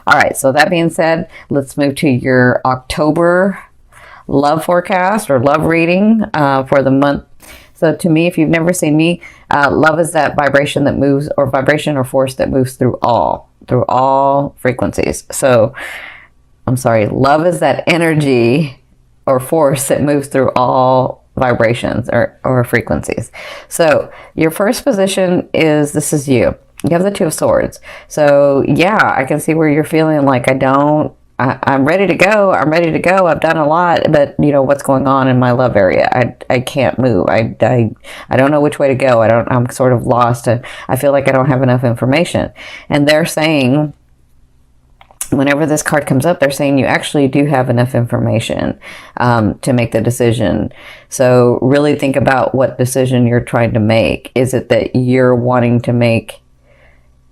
All right, so that being said, let's move to your October love forecast or love reading for the month. So to me, if you've never seen me, love is that vibration that moves, or vibration or force that moves through all frequencies. So I'm sorry, love is that energy or force that moves through all vibrations or frequencies. So your first position is, this is you. You have the Two of Swords. So yeah, I can see where you're feeling like I'm ready to go. I'm ready to go. I've done a lot, but you know what's going on in my love area. I can't move. I don't know which way to go. I'm sort of lost, and I feel like I don't have enough information. And they're saying, whenever this card comes up, they're saying you actually do have enough information to make the decision. So really think about what decision you're trying to make. Is it that you're wanting to make?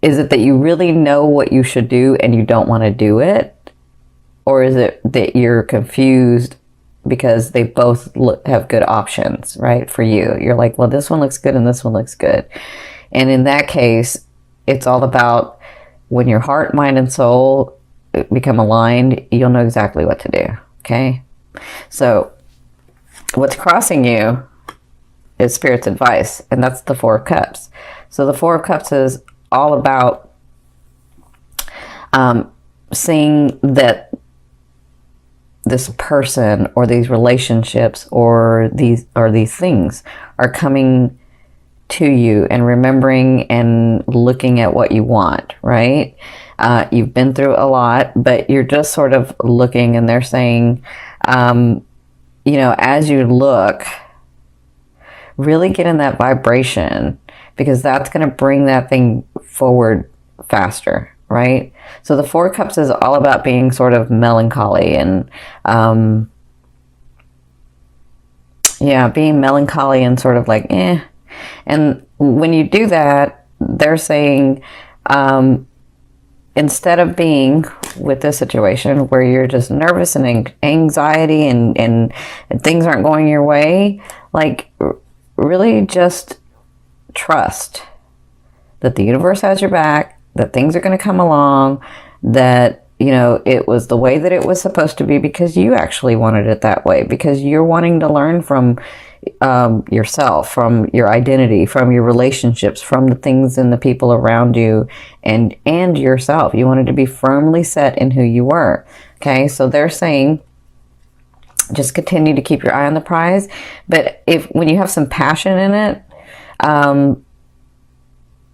Is it that you really know what you should do and you don't want to do it? Or is it that you're confused because they both have good options, right, for you? You're like, well, this one looks good and this one looks good. And in that case, it's all about when your heart, mind, and soul become aligned, you'll know exactly what to do, okay? So what's crossing you is Spirit's advice, and that's the Four of Cups. So the Four of Cups is all about seeing that this person or these relationships or these things are coming to you, and remembering and looking at what you want, right? You've been through a lot, but you're just sort of looking, and they're saying, you know, as you look, really get in that vibration, because that's going to bring that thing forward faster, right? So the Four of Cups is all about being sort of melancholy and, being melancholy and sort of like, eh. And when you do that, they're saying, instead of being with this situation where you're just nervous and anxiety and things aren't going your way, like really just trust that the universe has your back, that things are going to come along, that, you know, it was the way that it was supposed to be because you actually wanted it that way, because you're wanting to learn from yourself, from your identity, from your relationships, from the things and the people around you, and yourself. You wanted to be firmly set in who you were. Okay, so they're saying just continue to keep your eye on the prize, but when you have some passion in it,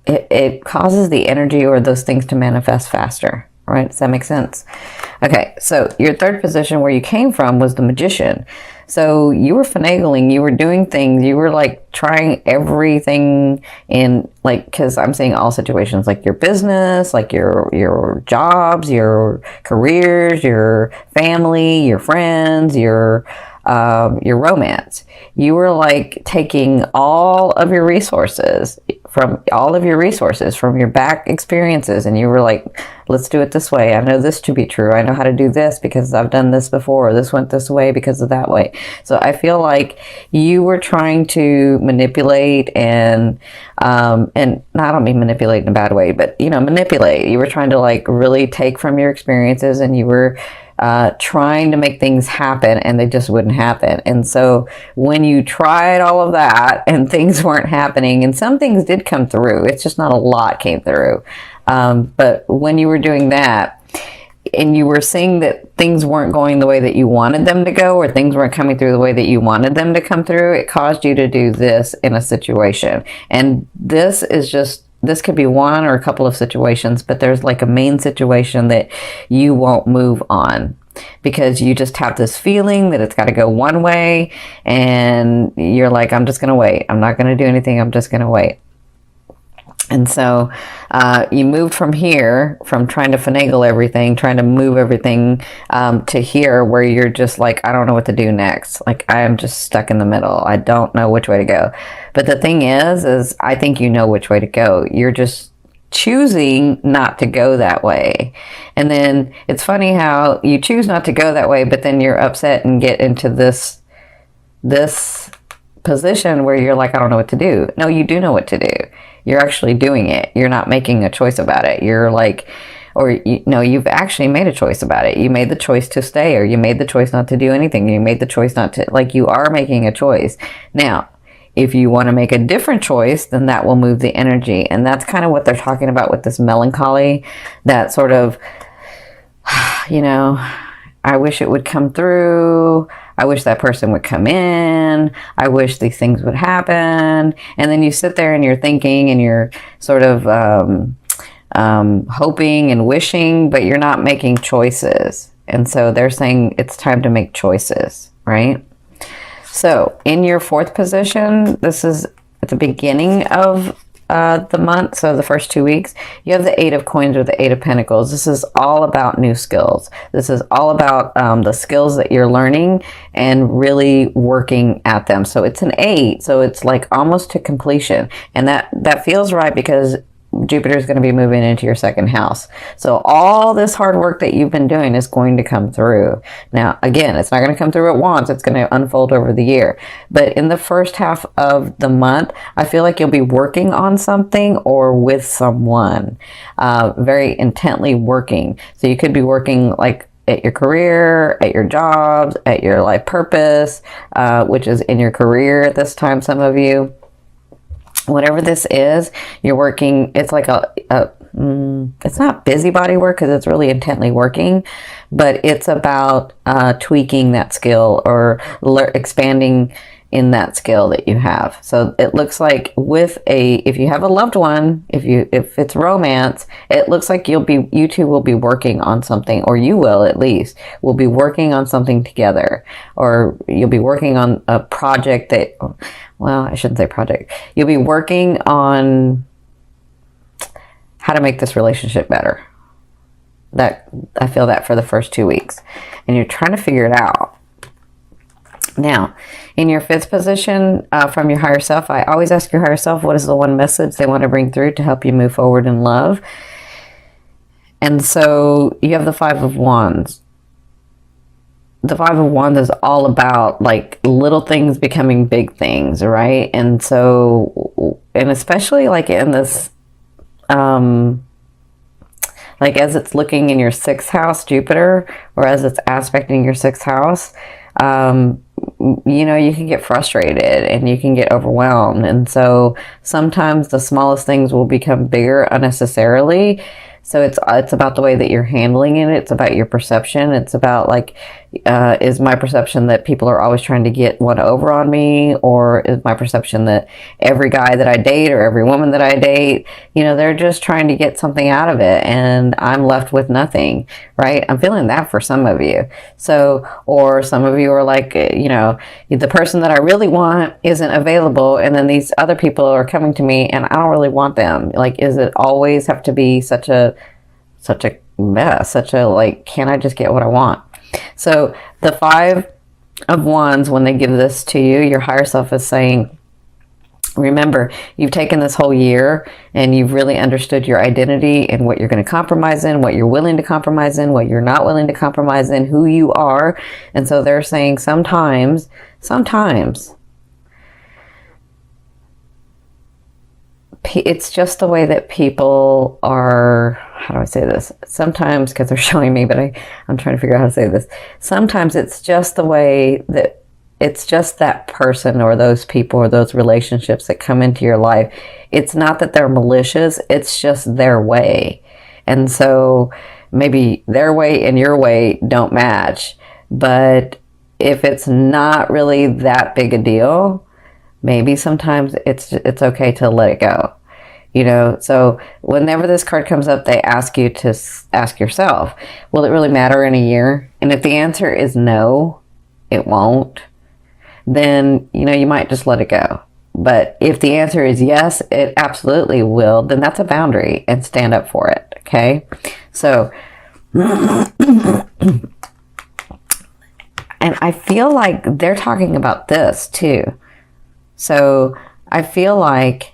it causes the energy or those things to manifest faster, right? Does that make sense? Okay, so your third position where you came from was the Magician. So you were finagling, you were doing things, you were like trying everything in, like, because I'm saying all situations, like your business, like your jobs, your careers, your family, your friends, your romance. You were like taking all of your resources from your back experiences, and you were like, let's do it this way. I know this to be true. I know how to do this because I've done this before. This went this way because of that way. So I feel like you were trying to manipulate and I don't mean manipulate in a bad way, but you know, manipulate. You were trying to like really take from your experiences, and you were trying to make things happen, and they just wouldn't happen. And so when you tried all of that and things weren't happening, and some things did come through, it's just not a lot came through. But when you were doing that and you were seeing that things weren't going the way that you wanted them to go, or things weren't coming through the way that you wanted them to come through, it caused you to do this in a situation. And this could be one or a couple of situations, but there's like a main situation that you won't move on because you just have this feeling that it's got to go one way, and you're like, I'm just going to wait. I'm not going to do anything. I'm just going to wait. And so you moved from here, from trying to finagle everything, trying to move everything to here where you're just like, I don't know what to do next. Like, I am just stuck in the middle. I don't know which way to go. But the thing is I think you know which way to go. You're just choosing not to go that way. And then it's funny how you choose not to go that way, but then you're upset and get into this position where you're like, I don't know what to do. No, you do know what to do. You're actually doing it. You're not making a choice about it. You're like, or you know, you've actually made a choice about it. You made the choice to stay, or you made the choice not to do anything. You made the choice not to, like, you are making a choice. Now, if you want to make a different choice, then that will move the energy. And that's kind of what they're talking about with this melancholy, that sort of, you know, I wish it would come through. I wish that person would come in. I wish these things would happen. And then you sit there and you're thinking and you're sort of hoping and wishing, but you're not making choices. And so they're saying it's time to make choices, right? So in your fourth position, this is at the beginning of the month, so the first 2 weeks, you have the 8 of Coins or the 8 of Pentacles. This is all about new skills. This is all about the skills that you're learning and really working at them. So it's an 8, so it's like almost to completion. And that feels right because Jupiter is going to be moving into your second house. So all this hard work that you've been doing is going to come through. Now, again, it's not going to come through at once. It's going to unfold over the year. But in the first half of the month, I feel like you'll be working on something or with someone, very intently working. So you could be working like at your career, at your jobs, at your life purpose, which is in your career at this time, some of you. Whatever this is, you're working, it's like it's not busybody work because it's really intently working, but it's about tweaking that skill or expanding in that skill that you have. So it looks like if you have a loved one, if it's romance, it looks like you two will be working on something, or you will at least, will be working on something together, or you'll be working on a project that, well, I shouldn't say project. You'll be working on how to make this relationship better. That I feel that for the first 2 weeks, and you're trying to figure it out. Now, in your fifth position, from your higher self, I always ask your higher self, what is the one message they want to bring through to help you move forward in love? And so you have the 5 of Wands. The 5 of Wands is all about like little things becoming big things, right? And so, and especially like in this, like as it's looking in your 6th house, Jupiter, or as it's aspecting your 6th house, you know, you can get frustrated and you can get overwhelmed. And so sometimes the smallest things will become bigger unnecessarily. So it's about the way that you're handling it. It's about your perception. It's about like, is my perception that people are always trying to get one over on me? Or is my perception that every guy that I date or every woman that I date, you know, they're just trying to get something out of it and I'm left with nothing, right? I'm feeling that for some of you. So, or some of you are like, you know, the person that I really want isn't available, and then these other people are coming to me and I don't really want them. Like, is it always have to be such a mess, like, can't I just get what I want? So the 5 of Wands, when they give this to you, your higher self is saying, remember, you've taken this whole year and you've really understood your identity and what you're going to compromise in, what you're willing to compromise in, what you're not willing to compromise in, who you are. And so they're saying sometimes it's just the way that people are. How do I say this? Sometimes, because they're showing me, but I'm trying to figure out how to say this. Sometimes it's just the way that it's just that person or those people or those relationships that come into your life. It's not that they're malicious. It's just their way. And so maybe their way and your way don't match. But if it's not really that big a deal, maybe sometimes it's okay to let it go. You know, so whenever this card comes up, they ask you to ask yourself, will it really matter in a year? And if the answer is no, it won't, then, you know, you might just let it go. But if the answer is yes, it absolutely will, then that's a boundary and stand up for it. Okay. So, and I feel like they're talking about this too. So I feel like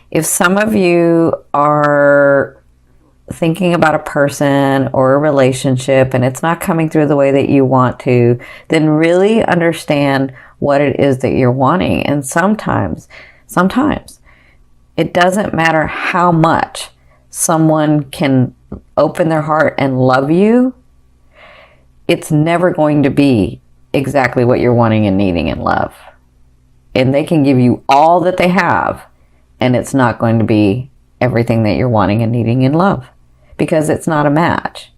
if some of you are thinking about a person or a relationship and it's not coming through the way that you want to, then really understand what it is that you're wanting. And sometimes it doesn't matter how much someone can open their heart and love you, it's never going to be exactly what you're wanting and needing in love. And they can give you all that they have, and it's not going to be everything that you're wanting and needing in love, because it's not a match.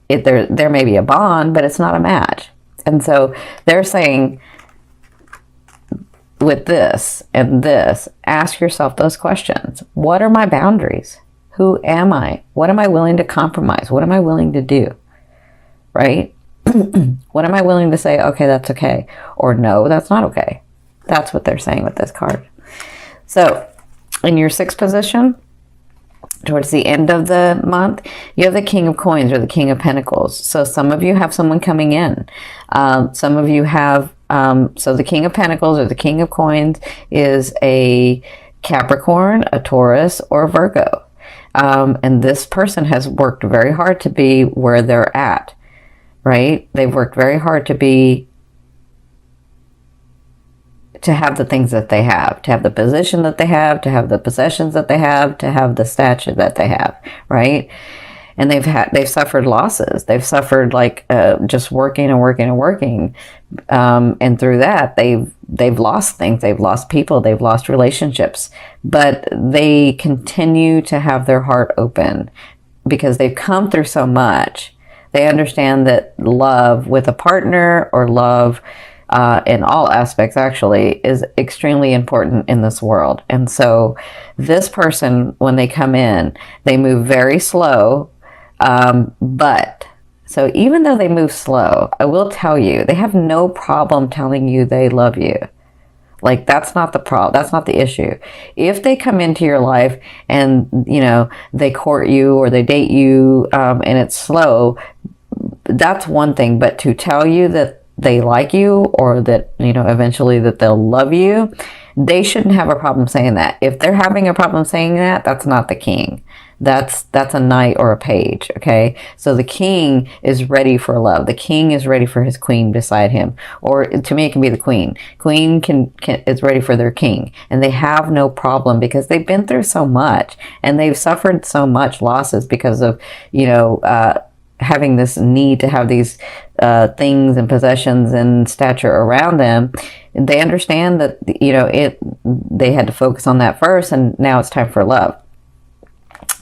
There may be a bond, but it's not a match. And so they're saying, with this and this, ask yourself those questions. What are my boundaries? Who am I? What am I willing to compromise? What am I willing to do? Right? What am I willing to say, okay, that's okay, or no, that's not okay? That's what they're saying with this card. So in your 6th position, towards the end of the month, you have the King of Coins or the King of Pentacles. So some of you have someone coming in. Some of you have, so the King of Pentacles or the King of Coins is a Capricorn, a Taurus, or a Virgo. And this person has worked very hard to be where they're at, right? They've worked very hard to have the things that they have, to have the position that they have, to have the possessions that they have, to have the stature that they have, right? And they've suffered losses. They've suffered like just working and working and working, and through that they've lost things. They've lost people. They've lost relationships, but they continue to have their heart open because they've come through so much. They understand that love with a partner, or love in all aspects actually, is extremely important in this world. And so this person, when they come in, they move very slow, but so even though they move slow, I will tell you, they have no problem telling you they love you. Like, that's not the problem. That's not the issue. If they come into your life and, you know, they court you or they date you, and it's slow, that's one thing. But to tell you that they like you, or that, you know, eventually that they'll love you, they shouldn't have a problem saying that. If they're having a problem saying that, that's not the king. That's a knight or a page, okay? So the king is ready for love. The king is ready for his queen beside him. Or to me, it can be the queen. Queen is ready for their king. And they have no problem because they've been through so much. And they've suffered so much losses because of, you know, having this need to have these things and possessions and stature around them. They understand that, you know, they had to focus on that first, and now it's time for love.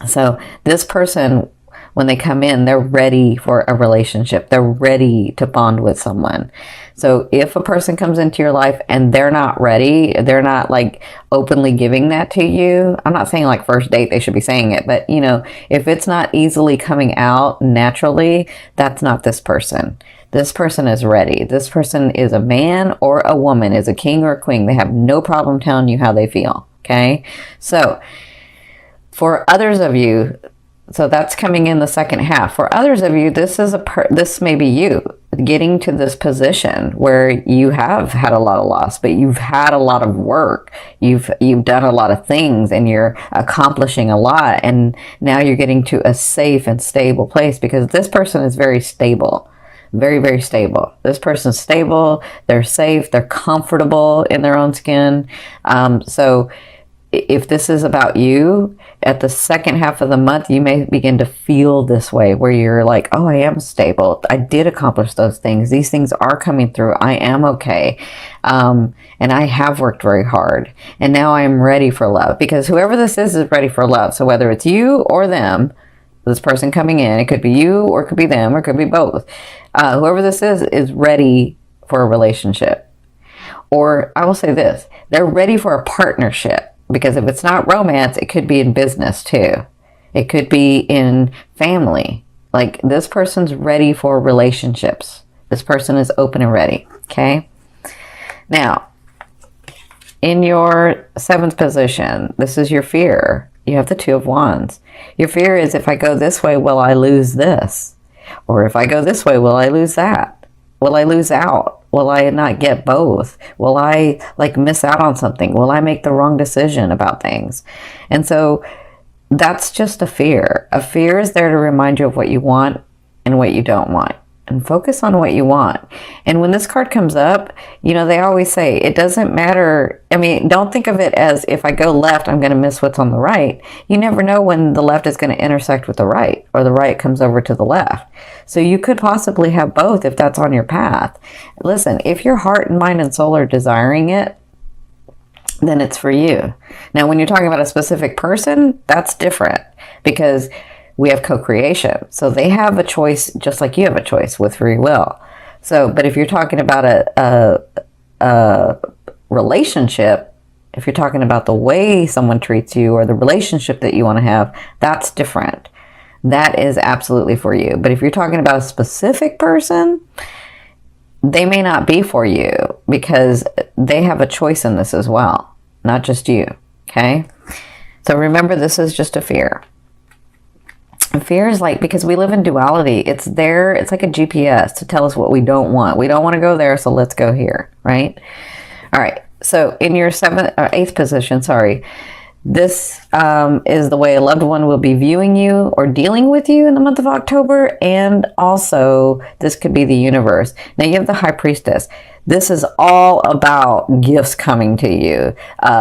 So this person, when they come in, they're ready for a relationship. They're ready to bond with someone. So if a person comes into your life and they're not ready, they're not like openly giving that to you. I'm not saying like first date they should be saying it, but you know, if it's not easily coming out naturally, that's not this person. This person is ready. This person is a man or a woman, is a king or a queen. They have no problem telling you how they feel. Okay. So for others of you, so that's coming in the second half. For others of you, this may be you getting to this position where you have had a lot of loss, but you've had a lot of work. You've done a lot of things, and you're accomplishing a lot. And now you're getting to a safe and stable place because this person is very stable. Very, very stable. This person's stable. They're safe. They're comfortable in their own skin. So if this is about you, at the second half of the month, you may begin to feel this way where you're like, oh, I am stable. I did accomplish those things. These things are coming through. I am okay. And I have worked very hard. And now I am ready for love, because whoever this is ready for love. So whether it's you or them, this person coming in, it could be you or it could be them or it could be both. Whoever this is ready for a relationship. Or I will say this, they're ready for a partnership. Because if it's not romance, it could be in business too. It could be in family. Like, this person's ready for relationships. This person is open and ready. Okay. Now, in your 7th position, this is your fear. You have the 2 of Wands. Your fear is, if I go this way, will I lose this? Or if I go this way, will I lose that? Will I lose out? Will I not get both? Will I like miss out on something? Will I make the wrong decision about things? And so that's just a fear. A fear is there to remind you of what you want and what you don't want. and focus on what you want. And when this card comes up, you know, they always say it doesn't matter. I mean, don't think of it as if I go left, I'm going to miss what's on the right. You never know when the left is going to intersect with the right, or the right comes over to the left. So you could possibly have both if that's on your path. Listen, if your heart and mind and soul are desiring it, then it's for you. Now, when you're talking about a specific person, that's different, because we have co-creation. So they have a choice just like you have a choice with free will. So, but if you're talking about a relationship, if you're talking about the way someone treats you or the relationship that you want to have, that's different. That is absolutely for you. But if you're talking about a specific person, they may not be for you, because they have a choice in this as well, not just you. Okay? So remember, this is just a fear. Fear is like, because we live in duality, it's there, it's like a GPS to tell us what we don't want. We don't want to go there, so let's go here, right? All right, so in your eighth position, this is the way a loved one will be viewing you or dealing with you in the month of October, and also this could be the universe. Now you have the High Priestess. This is all about gifts coming to you,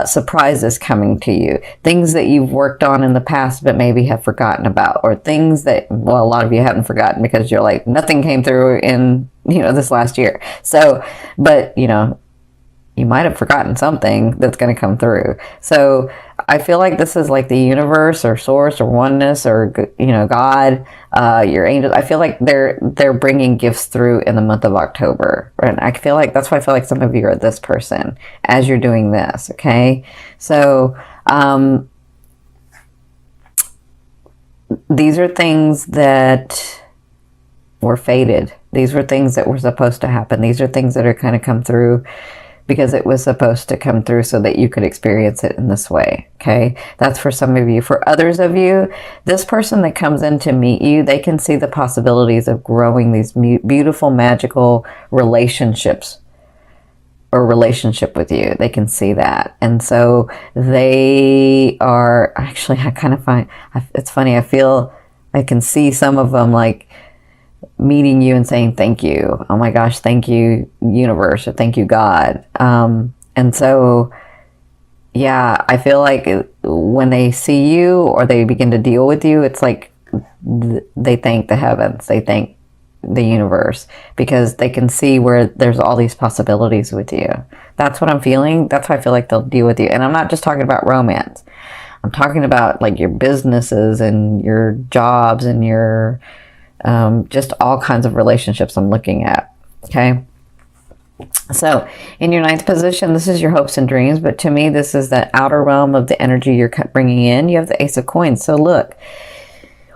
surprises coming to you, things that you've worked on in the past but maybe have forgotten about, or things that, well, a lot of you haven't forgotten because you're like, nothing came through in, you know, this last year. So, but, you know, you might have forgotten something that's going to come through. So I feel like this is like the universe or source or oneness or, you know, God, your angels. I feel like they're bringing gifts through in the month of October. And I feel like that's why I feel like some of you are this person as you're doing this. Okay. So, these are things that were fated. These were things that were supposed to happen. These are things that are kind of come through because it was supposed to come through so that you could experience it in this way, okay? That's for some of you. For others of you, this person that comes in to meet you, they can see the possibilities of growing these beautiful, magical relationships or relationship with you. They can see that. And so they are, actually, I kind of find, it's funny, I feel, I can see some of them like, meeting you and saying thank you. Oh my gosh, thank you, universe, or thank you, God. And so, yeah, I feel like when they see you or they begin to deal with you, it's like they thank the heavens, they thank the universe, because they can see where there's all these possibilities with you. That's what I'm feeling. That's why I feel like they'll deal with you. And I'm not just talking about romance. I'm talking about like your businesses and your jobs and your just all kinds of relationships I'm looking at. Okay. So in your ninth position, this is your hopes and dreams. But to me, this is the outer realm of the energy you're bringing in. You have the Ace of Coins. So look,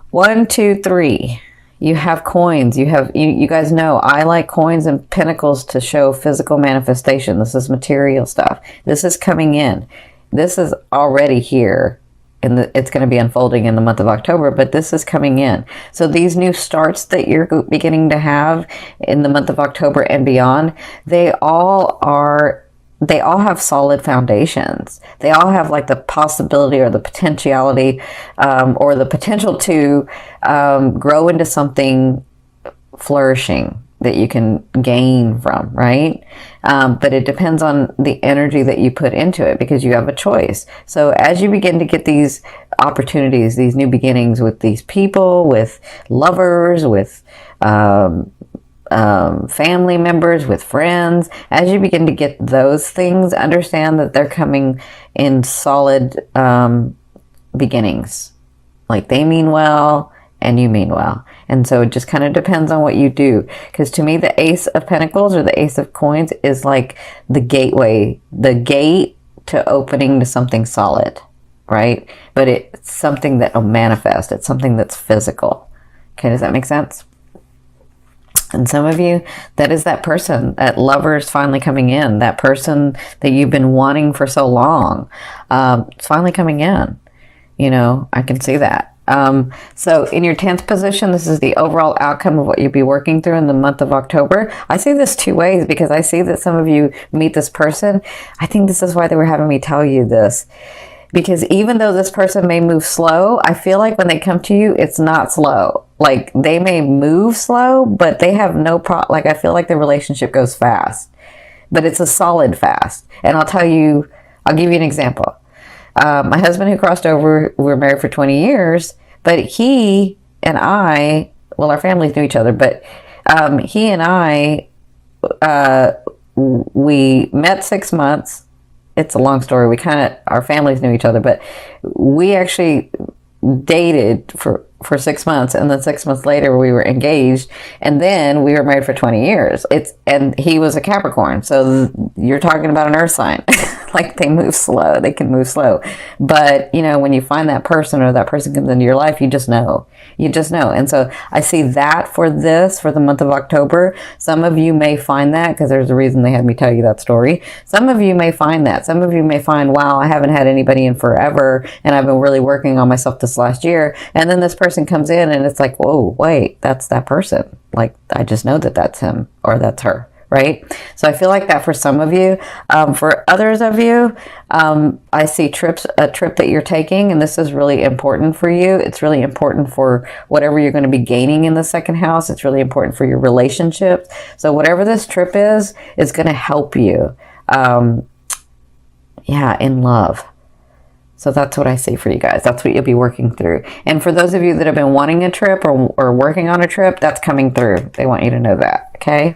1, 2, 3. You have coins. You have, you guys know I like coins and pentacles to show physical manifestation. This is material stuff. This is coming in. This is already here. It's going to be unfolding in the month of October, but this is coming in. So these new starts that you're beginning to have in the month of October and beyond, they all have solid foundations. They all have like the possibility or the potentiality or the potential to grow into something flourishing that you can gain from, right? But it depends on the energy that you put into it, because you have a choice. So as you begin to get these opportunities, these new beginnings with these people, with lovers, with family members, with friends, as you begin to get those things, understand that they're coming in solid beginnings. Like they mean well and you mean well. And so it just kind of depends on what you do. Because to me, the Ace of Pentacles or the Ace of Coins is like the gateway, the gate to opening to something solid, right? But it's something that will manifest. It's something that's physical. Okay, does that make sense? And some of you, that is that person, that lover is finally coming in. That person that you've been wanting for so long, it's finally coming in. You know, I can see that. So in your 10th position, this is the overall outcome of what you'll be working through in the month of October. I see this two ways, because I see that some of you meet this person. I think this is why they were having me tell you this. Because even though this person may move slow, I feel like when they come to you, it's not slow. Like, they may move slow, but they have no problem. Like, I feel like the relationship goes fast, but it's a solid fast. And I'll give you an example. My husband who crossed over, we were married for 20 years, but he and I, well, our families knew each other, but he and I, we met 6 months. It's a long story. Our families knew each other, but we actually dated for 6 months, and then 6 months later we were engaged, and then we were married for 20 years. And he was a Capricorn, so you're talking about an earth sign. Like, they move slow. They can move slow. But, you know, when you find that person, or that person comes into your life, you just know. You just know. And so I see that for the month of October. Some of you may find that, because there's a reason they had me tell you that story. Some of you may find that. Some of you may find, wow, I haven't had anybody in forever, and I've been really working on myself this last year. And then this person comes in, and it's like, whoa, wait, that's that person. Like, I just know that that's him or that's her. Right? So I feel like that for some of you. For others of you, I see a trip that you're taking, and this is really important for you. It's really important for whatever you're going to be gaining in the second house. It's really important for your relationships. So whatever this trip is going to help you, in love. So that's what I see for you guys. That's what you'll be working through. And for those of you that have been wanting a trip or working on a trip, that's coming through. They want you to know that, okay?